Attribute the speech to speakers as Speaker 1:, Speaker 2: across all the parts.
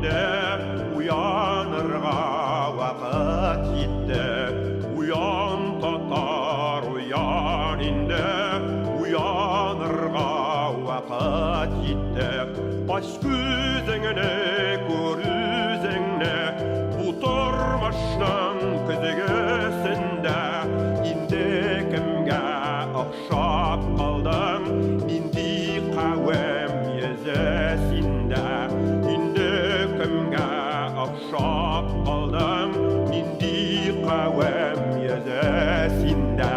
Speaker 1: инде, уянырға вақыт жетті. Уян татар, уян инде, уянырға вақыт жетті. Аш көзіңіне көрізіңне, бұтырмашның күзігісінде, инде кімге ұқшап қалдың, инде қауым езісінде, инде кімге ұқшап қалдың, инде қауым езісінде.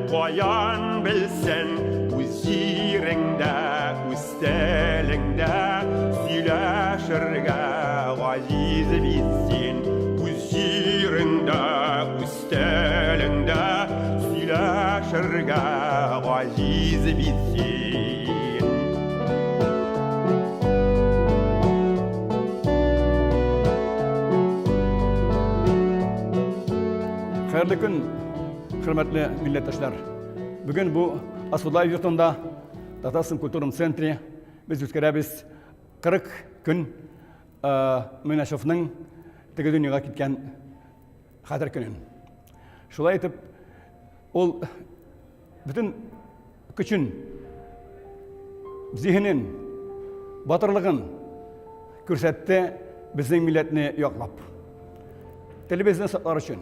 Speaker 1: Qoyan bilsen, uz yerinde, uz telinde, söyleşirge aziz bilsin. Uz yerinde, uz telinde, söyleşirge aziz bilsin.
Speaker 2: Hayırlı gün, hürmetli millettaşlar. Bugün bu Asfalay yurtunda Татарстан культурном центре biz өткерәбез 40 күн Мөнәшевнең теге дөньяга киткән хәтер көнен. Шулай итеп, ул бүтән көчен, зиһенен, батырлыгын күрсәтте безнең милләтне яклап. Телебезне саклар өчен,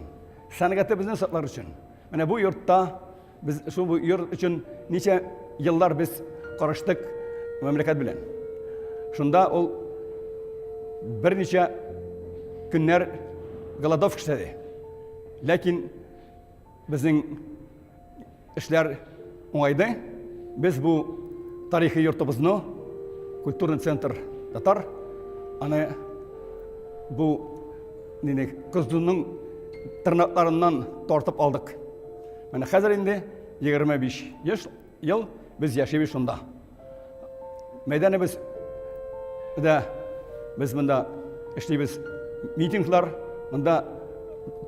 Speaker 2: сәнгатебезне саклар өчен. Менә бу йортта biz şu yurt için nice yıllar biz karıştık memleket bilen. Şunda ol bir nice günler Galadov işledi. Lakin bizim işler olaydı. Biz bu tarihi yurtumuzni Kulturный центр Tatar ana bu kızının tırnaklarından tortup aldık. Мен хәзер инде 25 ел без яшибез шунда. Мәйданыбыз да без монда эшлибез, митинглар, монда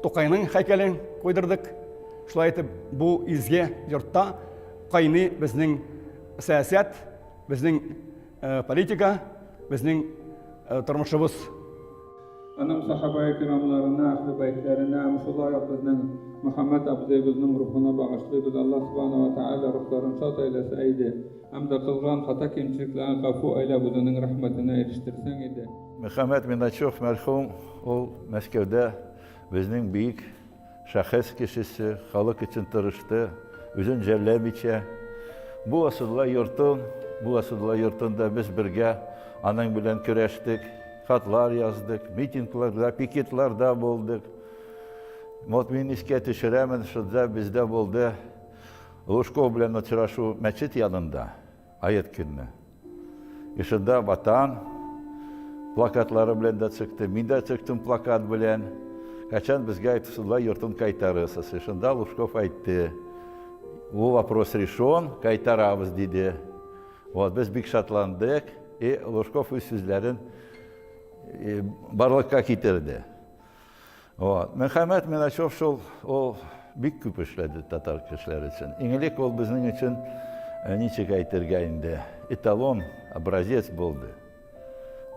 Speaker 2: Тукайның һәйкәлен куйдырдык. Шулай итеп, бу изге йортта кайный безнең сәясәт, безнең политика, безнең тормышыбыз.
Speaker 3: Anam sahabe-i kiramlarına, ahli beytlerine, Musullah Rabbimizin, Muhammed Abdü'nün ruhuna bağışlıyız. Allah subhanahu wa ta'ala ruhlarını şad eyleseydi. Hem de kılgan hata kimçiliklerini kafu eyle buzunun rahmetine eriştirsen idi.
Speaker 4: Muhammed Minaçov mərhum, o Məskəvdə bizning büyük şəxs kişisi, xalq için tırıştı, özün cəvləmikə. Bu asıdla yurtunda biz birgə anın bilen küreştik. Xatlar yazdık, mitinglarda, piketlarda bulduk. Мен еске төшерәмен, шуда бездә булды Лужков белән очрашу мәчет янында, аят көнне. Шунда ватан плакатлары белән дә чыкты, мин дә чыктым плакат белән. Качан безгә әйтсәләр йортын кайтарырсыз. Шунда Лужков әйтте, бу вопрос решен, кайтарабыз диде. Вот без бик шатландык, и Лужков үз сүзләрен барлыкка китерде. Мөхәммәд Миначев шул бик күп эшләде татар кешеләре өчен. Иңелек ул безнең өчен ничек әйтергә инде, эталон, образец булды.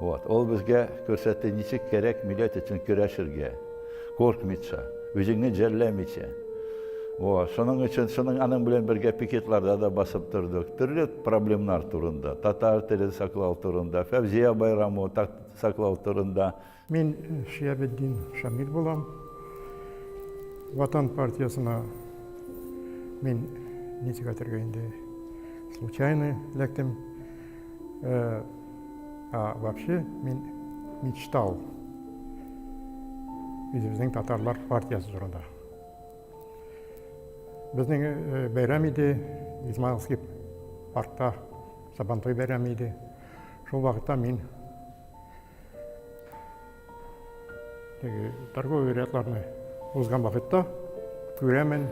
Speaker 4: Ул безгә күрсәтте ничек кирәк милләт өчен көрәшергә, коркмыйча, үзеңне җәлләмичә. Шуның өчен аның белән бергә пикетларда да басып тордык. Төрле проблемалар турында, татар телен саклау турында, Фәвзия байрамы саклау турында.
Speaker 5: Мен Шиябетдин Шамил булам. Ватан партиясына мен ничек әйтергә инде случайно ләктем. Вообще мен мечтал үзебезнең татарлар партиясы турында. Безнең бәйрәм иде, Измайловский паркта Сабантой бәйрәм иде. Шул вакытта мин торговый рядларны узган вакытта күрәмен,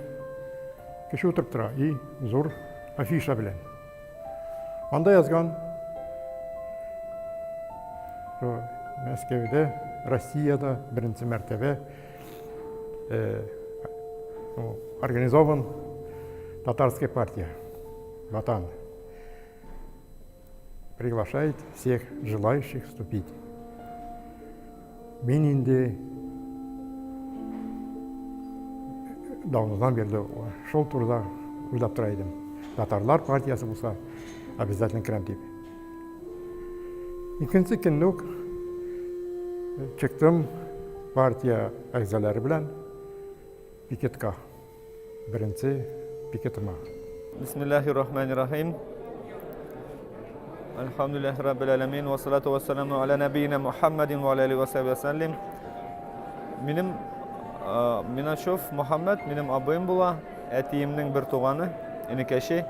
Speaker 5: кеше утырып тора, и зур афиша белән. Анда язган Мәскәүдә Россияда бірінші мәртебе организован татарская партия «Батан». Приглашает всех желающих вступить. Мен инде давныздан берді шол турда ойлап тұра едім. Татарлар партиясы болса, обязательно кірем деп. Икенче күннүк чыктым партия әгзалары белән пикетка. Беренче пикетыма.
Speaker 6: Бисмиллахир-рахманир-рахим. Алхамдулиллахи раббил аламин ва салату ва саламу аля набийина Мухаммадин ва алейхи ва саллям. Минашов Мухаммад, минем абыйым була, әтиемнең бер туганы, энекәше.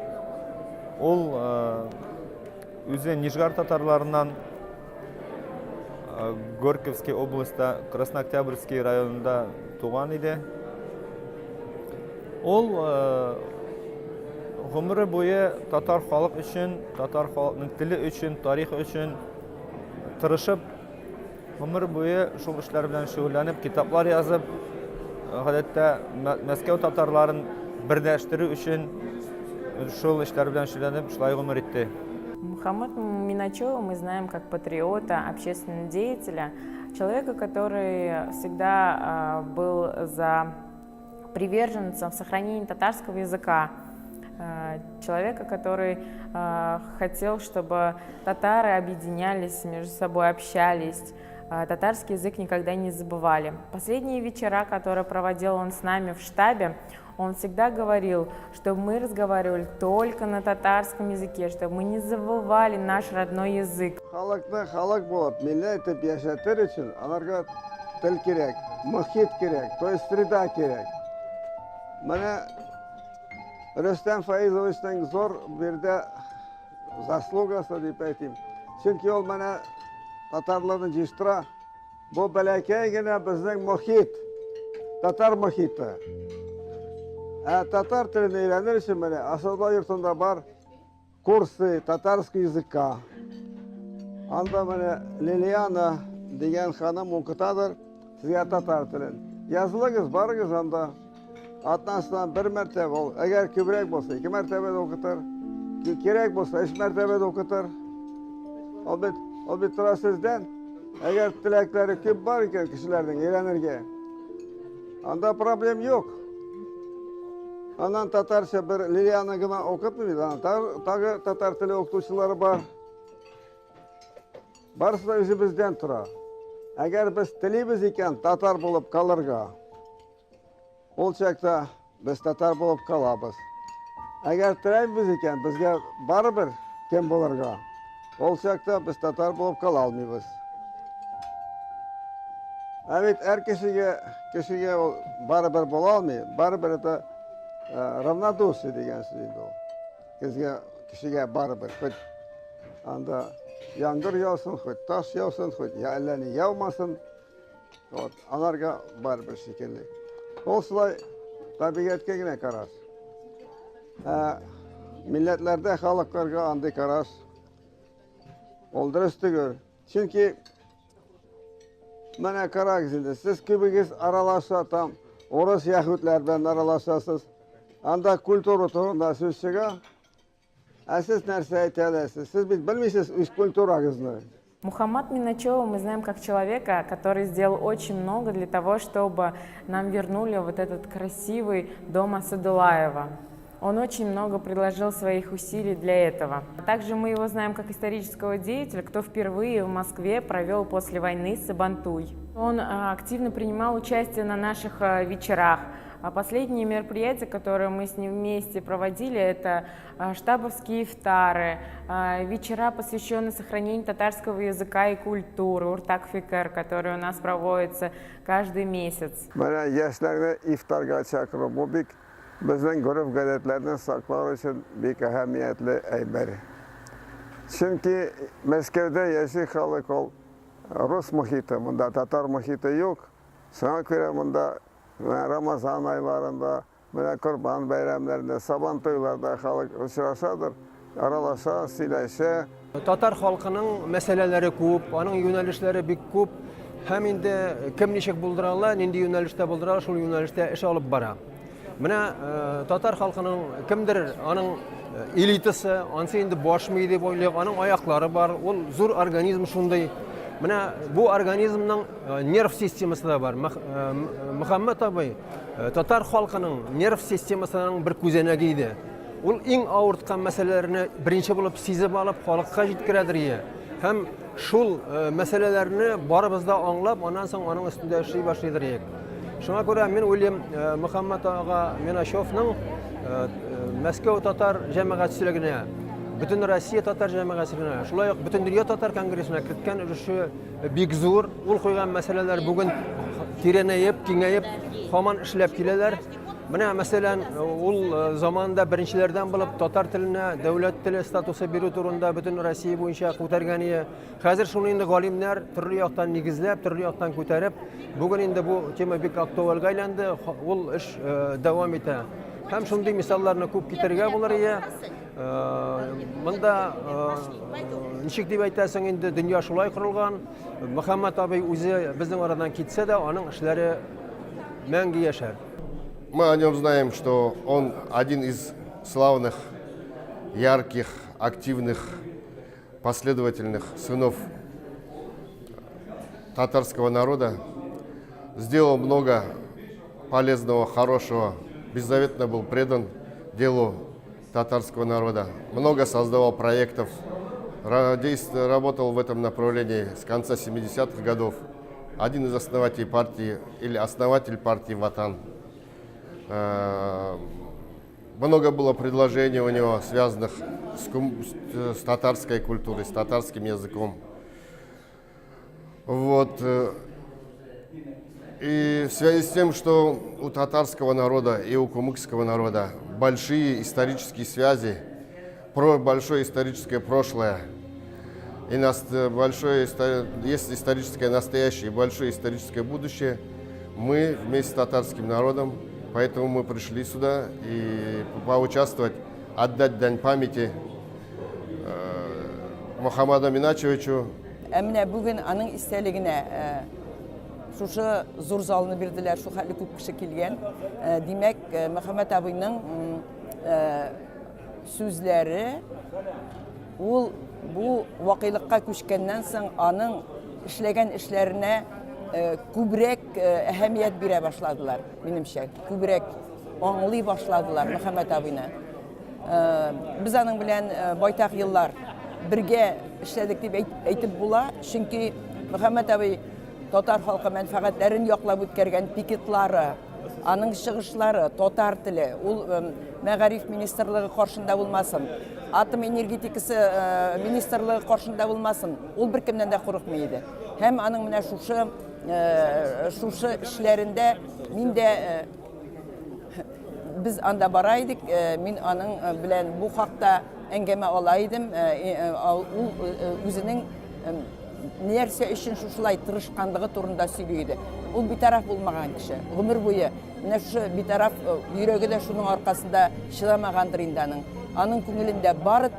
Speaker 6: Ул үзе Нижгар татарларынан Горьковский областта, Краснооктябрьский районында туган иде. Ул гомере буе татар халык өчен, татар халкының теле өчен, тарихы өчен тырышып, гомере буе шул эшләр белән шөгыльләнеп, китаплар язып, гадәттә Мәскәү татарларын бердәштерү өчен шул эшләр белән шөгыльләнеп, шулай гомер итте.
Speaker 7: Мухаммад Миначева мы знаем как патриота, общественного деятеля, человека, который всегда был за приверженцем сохранения татарского языка, человека, который хотел, чтобы татары объединялись, между собой общались, татарский язык никогда не забывали. Последние вечера, которые проводил он с нами в штабе, он всегда говорил, чтобы мы разговаривали только на татарском языке, чтобы мы не забывали наш родной язык.
Speaker 8: Халыкны халык булып, милләт итеп яшәтер өчен аларга тел кирәк, мөхит кирәк, то есть среда кирәк. Менә Рөстәм Фаизовичның зур бердә заслугасы дип әйтим. Чөнки ул менә татарларны җыштыра. Бу бәләкәй генә безнең мөхит, татар мөхите. Татар телен өйрәнер өчен менә Асаба йортында бар курсы татарский языкка. Анда менә Лилияна дигән ханым укытадыр сезгә татар телен. Язылыгыз, барыгыз анда. Атнасынан бер мәртәбә ул, әгәр күбрәк булса, 2 мәртәбә дә укытыр. Кирәк булса, 3 мәртәбә дә укытыр. Ул бит тора сездән, әгәр теләкләре күп бар икән кешеләрнең өйрәнергә. Анда проблем юк. Аннан татарча бер Лилияны гына укытмый, тагы татар теле укытучылары бар. Барысы да үзебездән тора. Әгәр без телибез икән татар булып калырга, ул чакта без татар булып калабыз. Әгәр теләйбез икән безгә барыбер кем булырга, ул чакта без татар булып кала алмыйбыз. Бит һәр кешегә ул барыбер була алмый, барыбер это равнодушие дигән сүз инде ул. Кешегә барыбер. Анда яңгыр яусын, хоть таш яусын, хоть әллә ни яумасын, аларга барыбер шикелле. Ул шулай табигатькә генә караш. Милләтләрдә халыкларга андый караш ул дөрес түгел. Чөнки менә карагыз инде, сез күбегез аралаша там урыс яһүдләр белән аралашасыз. Анда культура турында сүз чыга. Сез нәрсә әйтә аласыз? Сез бит белмисез үз культурагызны.
Speaker 7: Мухаммад Миначева мы знаем как человека, который сделал очень много для того, чтобы нам вернули вот этот красивый дом Асадулаева. Он очень много приложил своих усилий для этого. Также мы его знаем как исторического деятеля, кто впервые в Москве провел после войны Сабантуй. Он активно принимал участие на наших вечерах. Последние мероприятия, которые мы с ним вместе проводили, это штабовские ифтары, вечера, посвященные сохранению татарского языка и культуры, уртак-фикер, который у нас проводится каждый месяц.
Speaker 8: Bizning urf-odatlarni saqlash uchun bek ahamiyatli aytbari. Chunki Moskvada yashash xalq ol rus muhiti, bunda tatar muhiti yo'q. Shunga ko'ra bunda Ramazon oylarında, Qurban bayramlarında, Saban to'ylarida xalq uchrashadir, aralasha, сөйләшә.
Speaker 9: Татар халкының мәсьәләләре күп, аның юнәлешләре бик күп. һәм инде кем ничек булдыралар, нинди юнәлештә булдыралар, шул юнәлештә эш алып бара. Менә татар халкының кемдер аның элитасы, ансы инде башмый дип уйлыйк, аның аяклары бар, ул зур организм шундый. Менә бу организмның нерв системасы да бар. Мөхәммәд абый татар халкының нерв системасының бер күзәнәге иде. Ул иң авырткан мәсьәләләрне беренче булып сизеп алып, халыкка җиткерәдер. Һәм шул мәсьәләләрне барыбыз да аңлап, аннан соң аның өстендә эшли башлыйдыр. Шуңа күрә мин уйлыйм, Мөхәммәд ага Минашевның Мәскәү татар җәмәгатьчелегенә, бөтен Россия татар җәмәгатьчелегенә, шулай ук бөтен дөнья татар конгрессына керткән өлеше бик зур. Ул куйган мәсьәләләр бүген тирәнәеп, киңәеп, һаман эшләп киләләр. Менә мәсәлән, ул заманда беренчеләрдән булып татар теленә дәүләт теле статусы бирү турында бөтен Россия буенча күтәргән иде. Хәзер шуны инде галимнәр төрле яктан нигезләп, төрле яктан күтәреп, бүген инде бу тема бик актуальга әйләнде. Ул эш дәвам итә. Һәм шундый мисалларны күп китергә булыр иде. Монда ничек дип әйтәсең, инде дөнья шулай корылган. Мөхәммәд абый үзе безнең арадан китсә дә, аның эшләре мәңге яшәр.
Speaker 10: Мы о нем знаем, что он один из славных, ярких, активных, последовательных сынов татарского народа. Сделал много полезного, хорошего, беззаветно был предан делу татарского народа. Много создавал проектов, работал в этом направлении с конца 70-х годов. Один из основателей партии или основатель партии «Ватан». Много было предложений у него, связанных с татарской культурой, с татарским языком. Вот. И в связи с тем, что у татарского народа и у кумыкского народа большие исторические связи, большое историческое прошлое, и есть историческое настоящее и большое историческое будущее, мы вместе с татарским народом, поэтому мы пришли сюда и поучаствовать, отдать дань памяти Мухаммаду Миначевичу.
Speaker 11: Әміне бүгін аның истәлігіне шушы зур залыны берділер, шу хәлі көп кіші келген. Демек, Мөхәммәд абыйның сүзлері, ол bu вакыйлыкка күчкәннән соң аның эшләгән эшләренә күбрәк әһәмият бирә башладылар, минемчә. Күбрәк аңлый башладылар Мөхәммәд абыйны. Без аның белән байтак еллар бергә эшләдек дип әйтеп була, чөнки Мөхәммәд абый татар халкы мәнфәгатьләрен яклап үткәргән пикетлары, аның чыгышлары, татар теле, ул мәгариф министрлыгы каршында булмасын, атом энергетикасы министрлыгы каршында булмасын, ул беркемнән дә курыкмый иде. Һәм аның менә шушы эшләрендә мин дә без анда бара идек, мин аның белән бу хакта әңгәмә ала идем. Ул үзенең нәрсә өчен шушылай тырышканлыгы турында сөйли иде. Ул битараф булмаган кеше, гомер буе менә шушы битараф йөрәге дә шуның аркасында чыдамагандыр инде аның. Аның күңелендә бары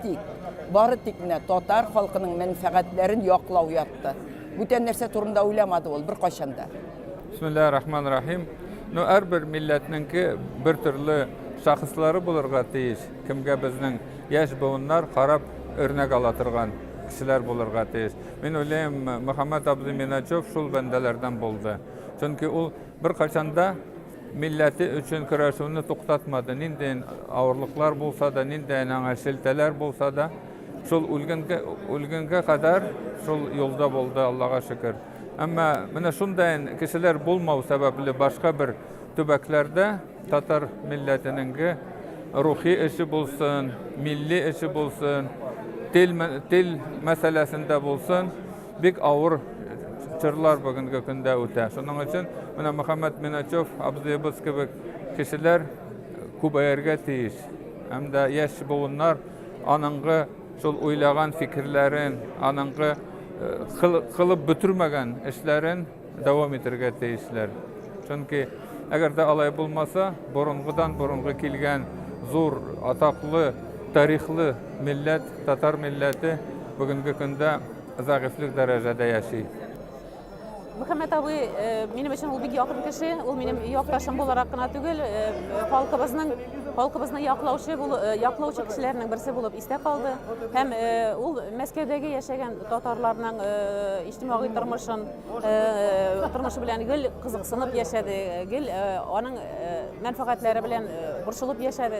Speaker 11: тик менә татар халкының мәнфәгатьләрен яклау ятты. Бүтән нәрсә турында уйламады ул бер кайчанда.
Speaker 3: Бисмиллаһир-рахманир-рахим. Һәр милләтнеңки бер төрле шәхесләре булырга тиеш. Кемгә безнең яшь буыннар карап өрнәк ала торган кешеләр булырга тиеш. Мин уйлыйм, Мөхәммәд абзый Миначев шул бәндәләрдән булды. Чөнки ул бер кайчанда милләте өчен көрәшүне туктатмады. Нинди авырлыклар булса да, нинди шелтәләр булса да, шул үлгәнгә кадәр шул юлда булды, Аллага шөкер. Әмма менә шундай кешеләр булмау сәбәпле башка бер төбәкләрдә татар милләтенең рухи эше булсын, милли эше булсын, тел мәсьәләсендә булсын, бик авыр чырлар бүгенге көндә үтә. Шуның өчен менә Мөхәммәд Миначев абзыебыз кебек кешеләр күбәяргә тиеш. Һәм дә яшь буыннар аныңгы шул уйлаган фикерләрен, аныңгы кылып бетермәгән эшләрен дәвам итәргә тиешләр. Чөнки әгәр дә алай булмаса, борынгы килгән зур, атаклы, тарихлы милләт, татар милләте бүгенге көндә зәгыйфлек дәрәҗәдә яши.
Speaker 12: Мөхәммәт абый минем өчен ул бик якын кеше, ул минем якташым буларак кына түгел, халкыбызны яклаучы кешеләрнең берсе булып истә калды. Һәм ул Мәскәүдәге яшәгән татарларның иҗтимагый тормышы белән гел кызыксынып яшәде, гел аның мәнфәгатьләре белән борчылып яшәде.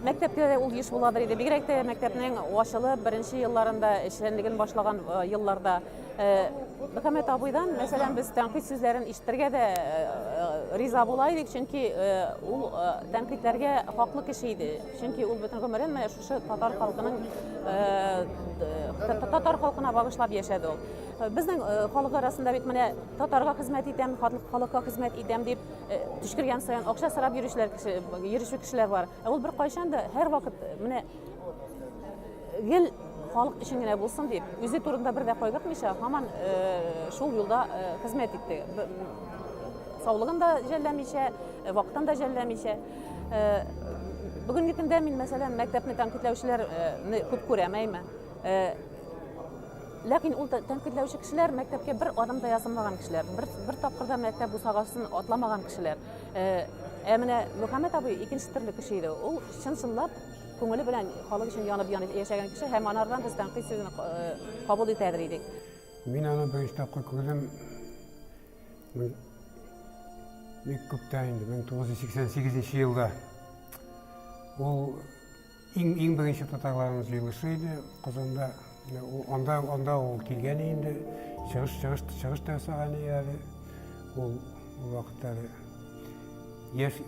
Speaker 12: Мәктәптә дә ул еш буладыр иде. Бигрәк тә мәктәпнең ачылып беренче елларында эшчәнлеген башлаган елларда Мөхәммәт абыйдан, мәсәлән, без тәнкыйть сүзләрен ишетергә дә риза була идек, чөнки ул тәнкыйтьләргә хаклы кеше иде. Чөнки ул бөтен гомерен менә шушы татар халкына багышлап яшәде ул. Безнең халык арасында бит менә татарга хезмәт итәм, халыкка хезмәт итәм дип төшкергән саен акча сорап йөрүче кешеләр бар. Ул бер кайчан да һәр вакыт менә гел халык өчен генә булсын дип, үзе турында бер дә кайгыртмыйча, һаман шул юлда хезмәт итте. Саулыгын да жәлләмичә, вакытын да жәлләмичә. Бүгенге көндә мин, мәсәлән, мәктәпне тәнкыйтьләүчеләрне күп күрәм. Ләкин ул тәнкыйтьләүче кешеләр мәктәпкә бер адым да ясамаган кешеләр, бер тапкырда мәктәп бусагасын атламаган кешеләр. Менә Мөхәммәт абый икенче төрле кеше иде. Ул чынлап күңеле белән халык өчен янып яшәгән кеше, һәм анардан без тәнкыйть сүзен кабул итәдер идек.
Speaker 5: Мин аны беренче тапкыр күрдем. Бик күптән инде, 1988 елда. Ул иң беренче татарларның җыелышы иде Казанда. Анда ул килгән инде, чыгыш та ясаган иде. Ул вакыттары яшь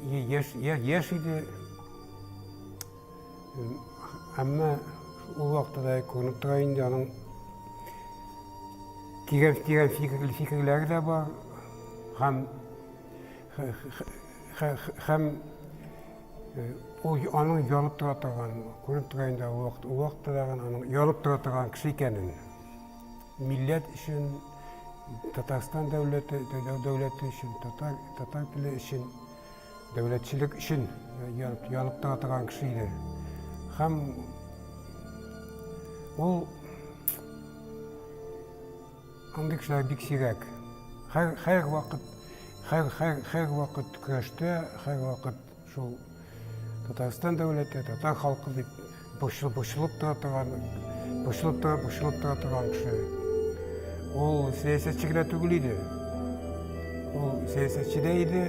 Speaker 5: иде. Әмма ул вакытта да күренеп тора инде, аның килгән фикерләре дә бар, һәм аның ялып тора торган, күренеп тора инде ул вакытта да аның ялып тора торган кеше икәнен. Милләт өчен, Татарстан дәүләте өчен, татар теле өчен, дәүләтчелек өчен ялып тора торган кеше иде. Һәм ул андый кешеләр бик сирәк. Һәр вакыт көрәштә, һәр вакыт шул Татарстан дәүләте, татар халкы дип борчылып тора торган кеше. Ул сәясәтче генә түгел иде. Ул сәясәтче дә иде.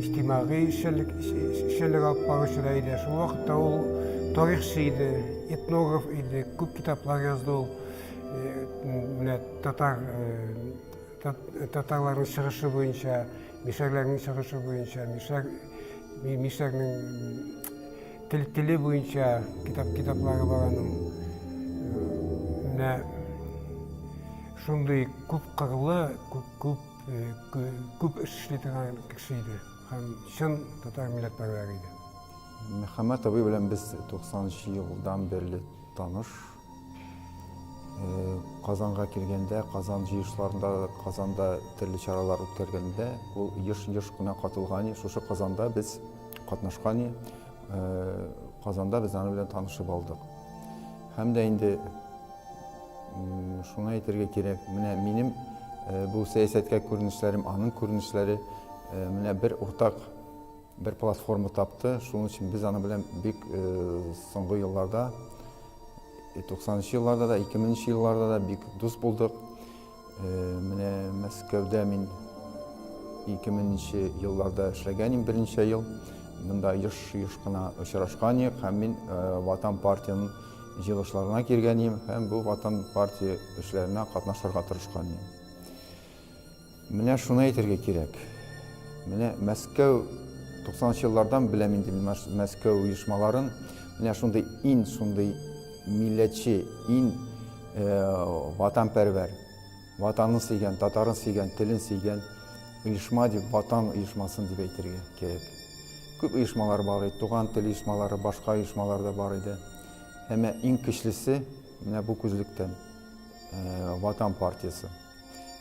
Speaker 5: İçtimai işçilik alып баручы да иде. Шул вакытта ул тарихчы иде, этнограф иде, күп китаплар язды ул. Менә татарларның чыгышы буенча, мишәрләрнең чыгышы буенча, мишәрнең теле буенча китаплары бар аның. Менә шундый күп кырлы, күп эш эшли торган кеше иде. Һәм чын татар милләтпәрвәр иде.
Speaker 13: Мөхәммәт абый белән без 90 елдан бирле таныш. Казанга килгәндә, Казан җыелышларында, Казанда төрле чаралар үткәргәндә, ул еш кына катылган, шушы Казанда без катнашкан. Казанда без аны белән танышып алдык. Һәм дә инде шуны әйтергә кирәк, менә минем бу сәясәткә күренешләрем, аның күренешләре менә бер уртак бер платформа тапты. Шуның өчен без аны белән бик соңгы елларда, 90 елларда да, 2000 елларда да бик дус булдык. Менә Мәскәүдә мин 2000 елларда эшләгәнем, беренче ел. Монда еш кына очрашкан идек, һәм мин Ватан партияның җыелышларына килгәнем, һәм бу Ватан партия эшләренә катнашырга тырышкан идем. Менә шуны әйтергә кирәк. Менә Мәскәү 90 еллардан беләм инде Мәскәү оешмаларын, менә шундый милләтче, ватанпәрвәр, ватанын сөйгән, татарын сөйгән, телен сөйгән оешма дип, ватан оешмасын дип әйтергә кирәк. Күп оешмалар бар иде, туган тел оешмалары, башка оешмалар да бар иде. Әмма иң көчлесе менә бу күзлектән Ватан партиясы.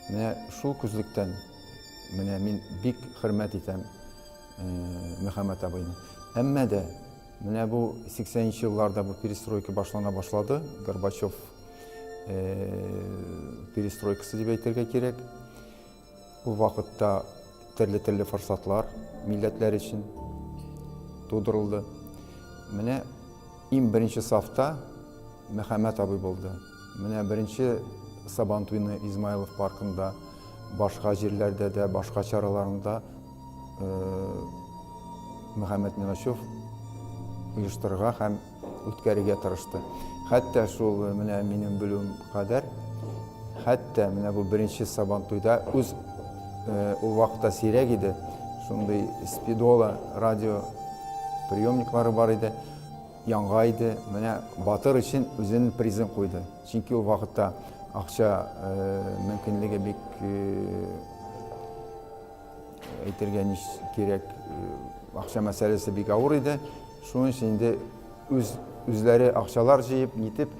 Speaker 13: Менә шул күзлектән менә мин бик хөрмәт итәм Мөхәммәт абыйны. Әмма дә менә бу 80 елларда бу перестройка башлана башлады. Горбачев перестройкасы деп әйтергә кирәк. Ул вакытта төрле форсатлар милләтләр өчен тудырылды. Менә иң беренче сафта Мөхәммәт абый булды. Менә беренче Сабантуйны Измайлов паркында, башка җирләрдә дә, башка чараларында Мөхәммәт Миначев оештырырга һәм үткәрергә тырышты. Хәтта шул менә минем белүм кадәр, хәтта менә бу беренче Сабантуйда үз ул вакытта сирәк иде. Шундый спидола радио приемниклары бар иде. Яңга иде. Менә Батыр өчен үзенең призын куйды. Чөнки ул вакытта акча мөмкинлеге бик әйтергә ниш кирәк, акча мәсьәлесе бик авыр иде. Шуның өчен инде үзләре акчалар җыеп, нитеп,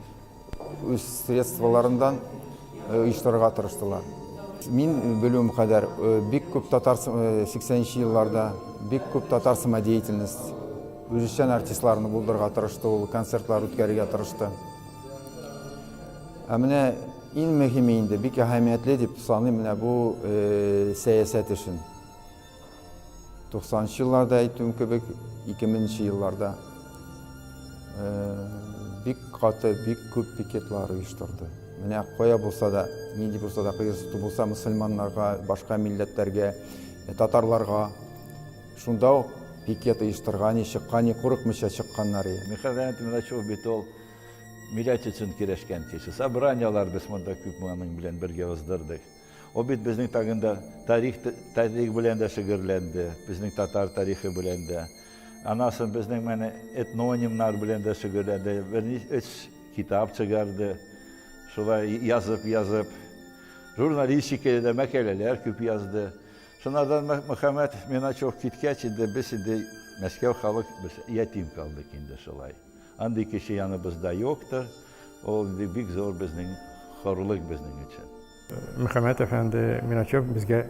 Speaker 13: үз средстволарындан оештырырга тырыштылар. Мин белүем кадәр бик күп татар 80-нче елларда бик күп татар самодеятельность үзешчән артистларны булдырырга тырышты, ул концертлар үткәрергә тырышты. Ә менә иң мөһиме инде бик әһәмиятле дип саныйм менә бу сәясәт өчен. 90-нчы елларда әйтүем кебек, 2000-нче елларда бик каты, бик күп пикетлар оештырды. Менә кая булса да, нинди булса да, кыйрсыту булса мөселманнарга, башка милләтләргә, татарларга, шунда ук пикет оештырган, чыккан, курыкмыйча чыкканнар.
Speaker 4: Мөхәммәт Миначев бит ул милләт өчен көрәшкән кеше. Собраниялар без монда күп аның белән бергә уздырдык. Ул бит безнең тагында тарих белән дә шөгырьләнде, безнең татар тарихы белән дә. Анасын безнең менә этнонимнар белән дә шөгырьләнде. Бер китап чыгарды. Шулай язып, журналистикада мәкаләләр күп язды. Шуннан Мөхәммәт Миначев киткәч инде без инде Мәскәү халык без ятим калдык инде шулай. Андый кеше яныбызда юктыр. Ул бик зур безнең хорлык безнең өчен.
Speaker 14: Мөхәммәт әфәнде Миначев безгә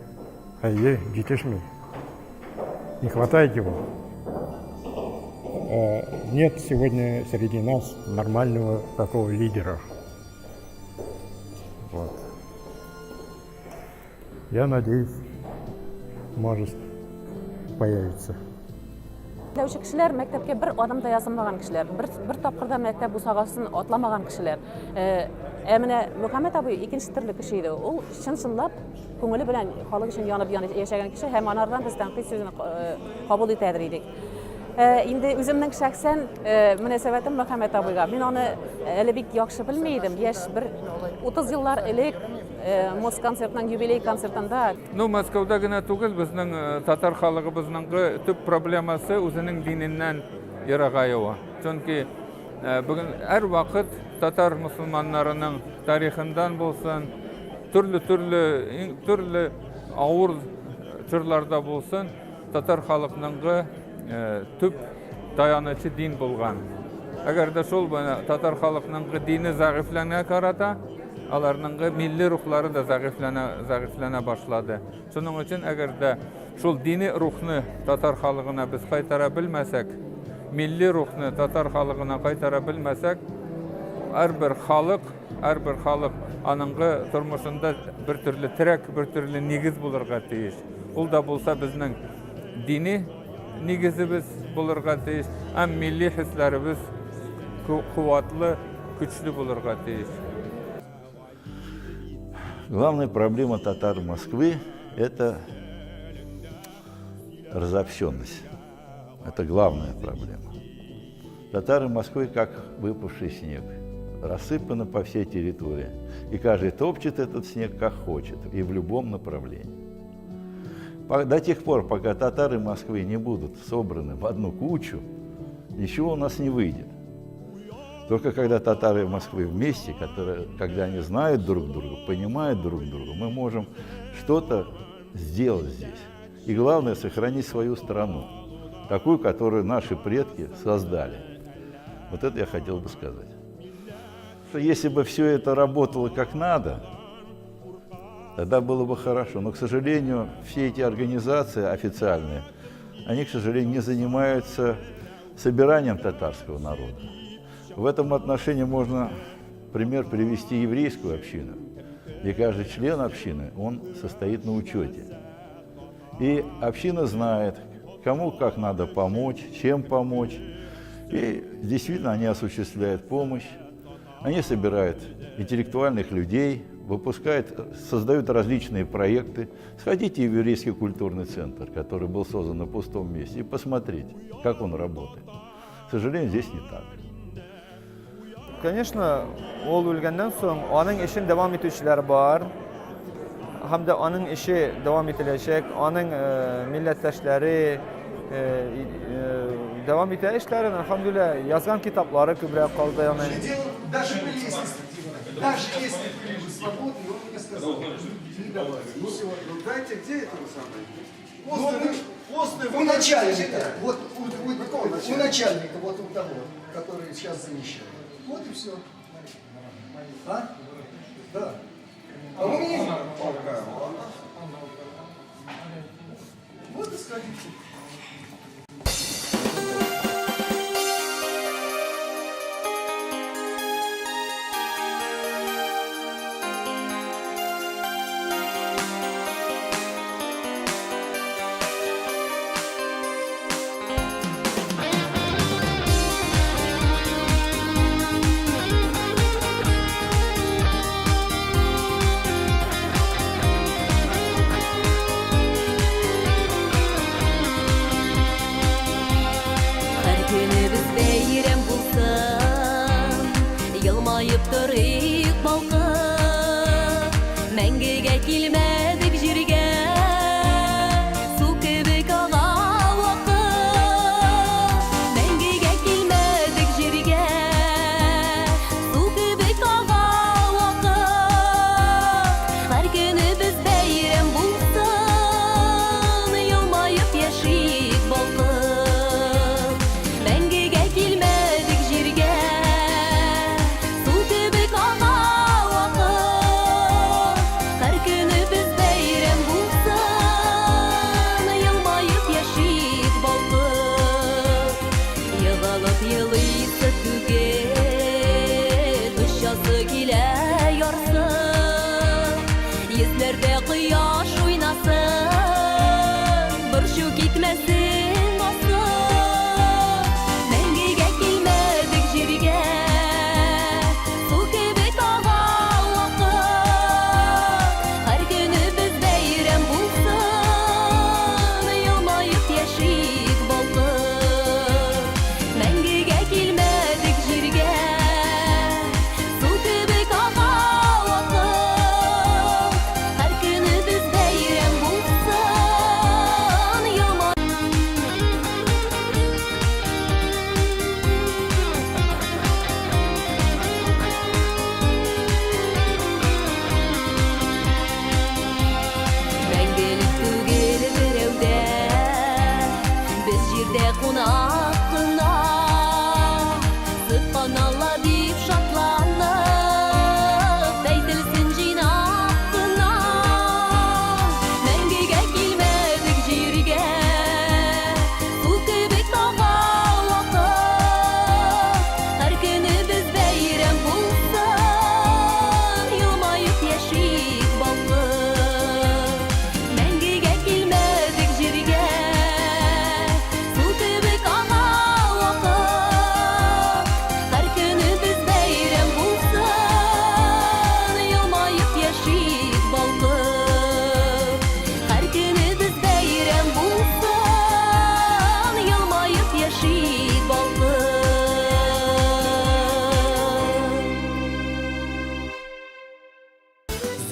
Speaker 14: җитешми. Не хватает его. Нет сегодня среди нас нормального такого лидера. Вот. Я надеюсь, может появиться.
Speaker 12: Эшләүче кешеләр мәктәпкә бер адым да язылмаган кешеләр, бер тапкырда мәктәп бусагасын атламаган кешеләр. Менә Мөхәммәт абый икенче төрле кеше иде. Ул чынлап күңеле белән халык өчен янып яшәгән кеше һәм анардан без тәнкыйть сүзен кабул итәдер идек. Инде үземнең шәхсән мөнәсәбәтем Мөхәммәт абыйга. Мин аны әле бик яхшы белмәйдем. Яшь бер 30 еллар элек Москонцертның юбилей концертында.
Speaker 3: Мәскәүдә генә түгел, безнең татар халыгыбызның төп проблемасы үзенең диненнән ерагаюы. Чөнки бүген һәр вакыт татар мусулманнарының тарихындан булсын, төрле авыр чорларда булсын, татар халыкның төп таянычы дин булган. Әгәр дә шул татар халыкның дине зәгыйфләнә карата, аларның милли рухлары да зәгыйфләнә башлады. Шуның өчен әгәр дә шул дини рухны татар халыгына без кайтара белмәсәк, милли рухны татар халыгына кайтара белмәсәк, һәрбер халык аның тормышында бер төрле терәк, бер төрле нигез булырга тиеш. Ул да булса безнең дини нигезебез булырга тиеш, һәм милли хисләребез куатлы, көчле булырга тиеш.
Speaker 4: Главная проблема татар Москвы – это разобщенность. Это главная проблема. Татары Москвы как выпавший снег, рассыпаны по всей территории. И каждый топчет этот снег как хочет и в любом направлении. До тех пор, пока татары Москвы не будут собраны в одну кучу, ничего у нас не выйдет. Только когда татары Москвы вместе, когда они знают друг друга, понимают друг друга, мы можем что-то сделать здесь. И главное, сохранить свою страну, такую, которую наши предки создали. Вот это я хотел бы сказать. Что если бы все это работало как надо, тогда было бы хорошо. Но, к сожалению, все эти организации официальные, они, к сожалению, не занимаются собиранием татарского народа. В этом отношении можно пример привести еврейскую общину, где каждый член общины, он состоит на учете. И община знает, кому как надо помочь, чем помочь. И действительно они осуществляют помощь, они собирают интеллектуальных людей, создают различные проекты. Сходите в еврейский культурный центр, который был создан на пустом месте, и посмотрите, как он работает. К сожалению, здесь не так.
Speaker 6: Конечно, ол өлгәннән соң аның эшен дәвам итүчеләр бар. Һәм дә аның эше дәвам ителәчәк, аның милләттәшләре дәвам итә эшләрен, әлхәмдүлилләһ, язган китаплары күбрәк калды.
Speaker 15: Даже если были бы свободны, он мне сказал, ну все, ну дайте, где этого самое? У начальника, вот у начальника, вот у того, который сейчас замещает. Вот и все. А? Да. А у меня... Вот и сходите.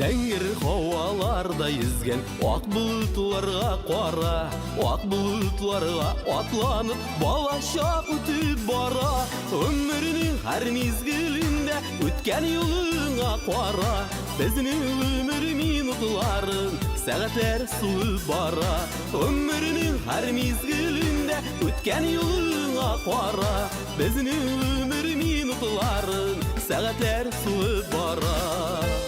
Speaker 16: Зәңгір хаваларда yüzген ак бұлытларға қара, ак бұлытларға атланып балашақ үтіп бара. Өмірінің әр мезгілінде өткен юлыңа қара, біздің өмір минутларын сәғатлар суып бара. Өмірінің әр мезгілінде өткен юлыңа қара, біздің өмір минутларын сәғатлар суып бара.